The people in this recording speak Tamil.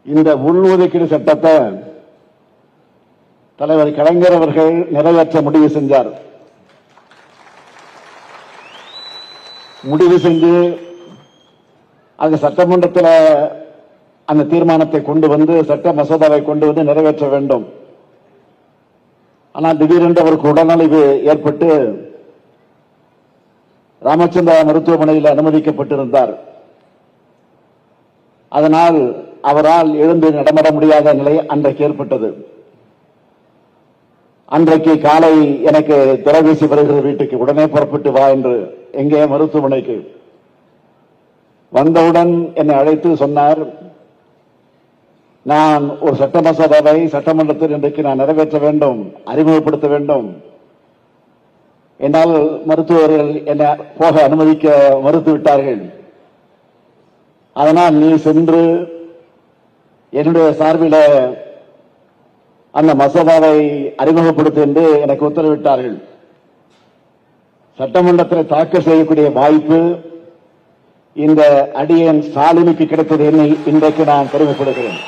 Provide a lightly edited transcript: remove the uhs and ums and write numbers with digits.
இந்த உள்ஒதுக்கீடு சட்டத்தை தலைவர் கலைஞர் அவர்கள் நிறைவேற்ற முடிவு செஞ்சார். முடிவு செஞ்சு அந்த சட்டமன்றத்தில் அந்த தீர்மானத்தை கொண்டு வந்து சட்ட மசோதாவை கொண்டு வந்து நிறைவேற்ற வேண்டும். ஆனால் திடீரென்று அவருக்கு உடல்நலிவு ஏற்பட்டு ராமச்சந்திரா மருத்துவமனையில் அனுமதிக்கப்பட்டிருந்தார். அதனால் அவரால் எழுந்து நடமாட முடியாத நிலை அன்றைக்கு ஏற்பட்டது. அன்றைக்கு காலை எனக்கு தொலைபேசி வருகிற வீட்டுக்கு உடனே புறப்பட்டு வா என்று, எங்கே மருத்துவமனைக்கு வந்தவுடன் என்னை அழைத்து சொன்னார், நான் ஒரு சட்ட மசோதாவை சட்டமன்றத்தில் இன்றைக்கு நான் நிறைவேற்ற வேண்டும், அறிமுகப்படுத்த வேண்டும். என்னால் மருத்துவர்கள் என்னை போக அனுமதிக்க மறுத்துவிட்டார்கள். அதனால் நீ சென்று என்னுடைய சார்பில் அந்த மசோதாவை அறிமுகப்படுத்து என்று எனக்கு உத்தரவிட்டார்கள். சட்டமன்றத்தில் தாக்கல் செய்யக்கூடிய வாய்ப்பு இந்த அடியேன் ஸ்டாலினுக்கு கிடைத்தது என்னை இன்றைக்கு நான் பெருமைப்படுகிறேன்.